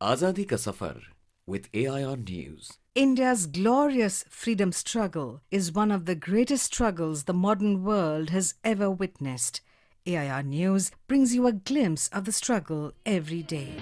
Azadi Ka Safar with AIR News. India's glorious freedom struggle is one of the greatest struggles the modern world has ever witnessed. AIR News brings you a glimpse of the struggle every day.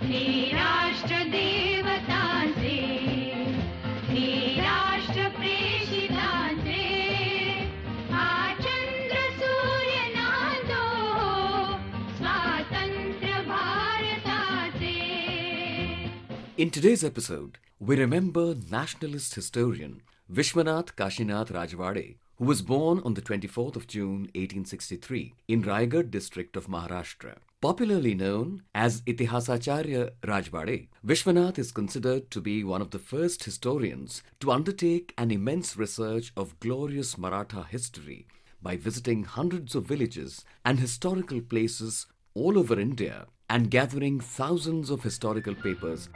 In today's episode, we remember nationalist historian Vishwanath Kashinath Rajwade, who was born on the 24th of June 1863 in Raigarh district of Maharashtra. Popularly known as Itihasacharya Rajwade, Vishwanath is considered to be one of the first historians to undertake an immense research of glorious Maratha history by visiting hundreds of villages and historical places all over India and gathering thousands of historical papers.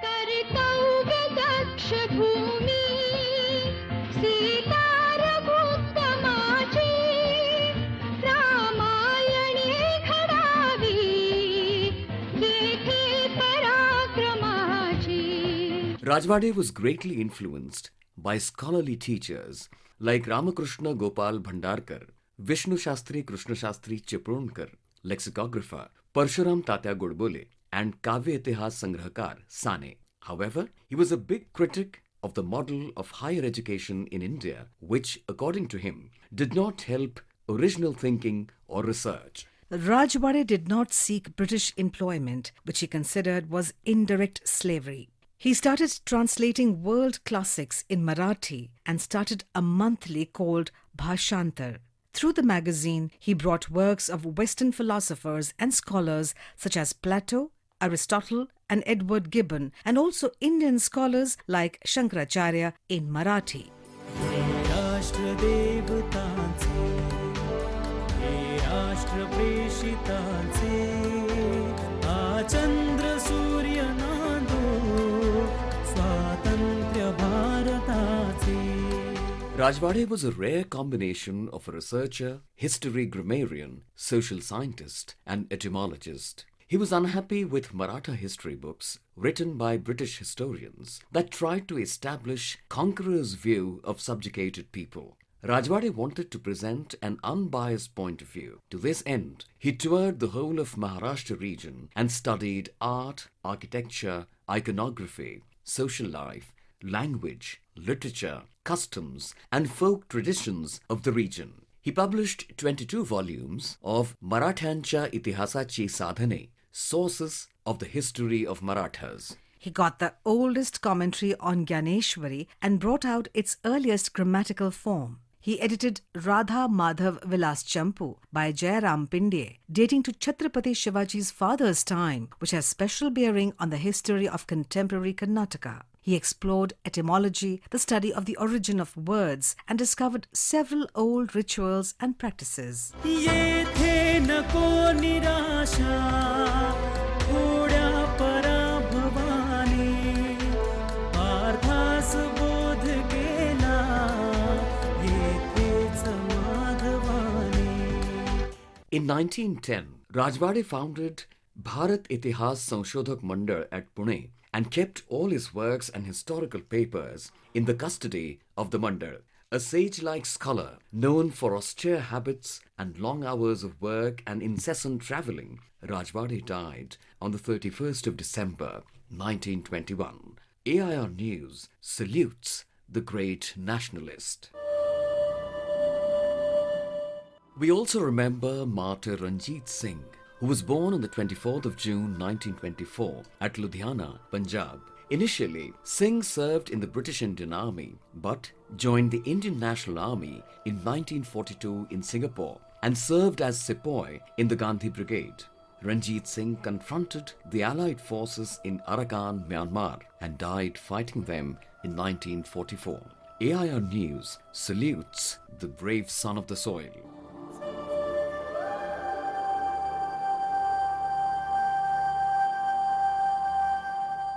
Rajwade was greatly influenced by scholarly teachers like Ramakrishna Gopal Bhandarkar, Vishnu Shastri Krishna Shastri Chipronkar, lexicographer, Parshuram Tatya Godbole, and Kavya Itihas Sangrahakar Sane. However, he was a big critic of the model of higher education in India, which, according to him, did not help original thinking or research. Rajwade did not seek British employment, which he considered was indirect slavery. He started translating world classics in Marathi and started a monthly called Bhashantar. Through the magazine, he brought works of Western philosophers and scholars such as Plato, Aristotle, and Edward Gibbon, and also Indian scholars like Shankaracharya in Marathi. Rajwade was a rare combination of a researcher, history grammarian, social scientist, and etymologist. He was unhappy with Maratha history books written by British historians that tried to establish conquerors' view of subjugated people. Rajwade wanted to present an unbiased point of view. To this end, he toured the whole of Maharashtra region and studied art, architecture, iconography, social life, language, literature, customs, and folk traditions of the region. He published 22 volumes of Marathancha Itihasachi Sadhane, Sources of the History of Marathas. He got the oldest commentary on Gyaneshwari and brought out its earliest grammatical form. He edited Radha Madhav Vilas Champu by Jayaram Pindye, dating to Chhatrapati Shivaji's father's time, which has special bearing on the history of contemporary Karnataka. He explored etymology, the study of the origin of words, and discovered several old rituals and practices. In 1910, Rajwade founded Bharat Itihas Sanshodhak Mandal at Pune and kept all his works and historical papers in the custody of the Mandal. A sage-like scholar known for austere habits and long hours of work and incessant travelling, Rajwade died on the 31st of December 1921. AIR News salutes the great nationalist. We also remember martyr Ranjit Singh, who was born on the 24th of June 1924 at Ludhiana, Punjab. Initially, Singh served in the British Indian Army but joined the Indian National Army in 1942 in Singapore and served as Sepoy in the Gandhi Brigade. Ranjit Singh confronted the Allied forces in Arakan, Myanmar and died fighting them in 1944. AIR News salutes the brave son of the soil.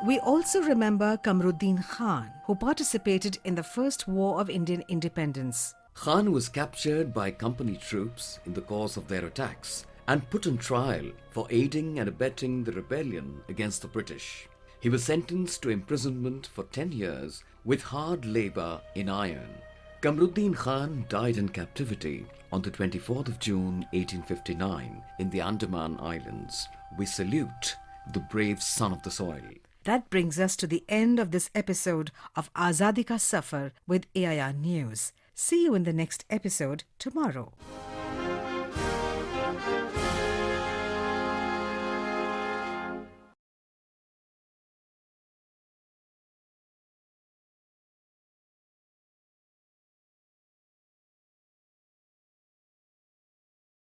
We also remember Kamruddin Khan, who participated in the First War of Indian Independence. Khan was captured by company troops in the course of their attacks and put on trial for aiding and abetting the rebellion against the British. He He was sentenced to imprisonment for 10 years with hard labor in iron. Kamruddin Khan died in captivity on the 24th of June 1859 in the Andaman Islands. We salute the brave son of the soil. That brings us to the end of this episode of Azadi Ka Safar with AIR News. See you in the next episode tomorrow.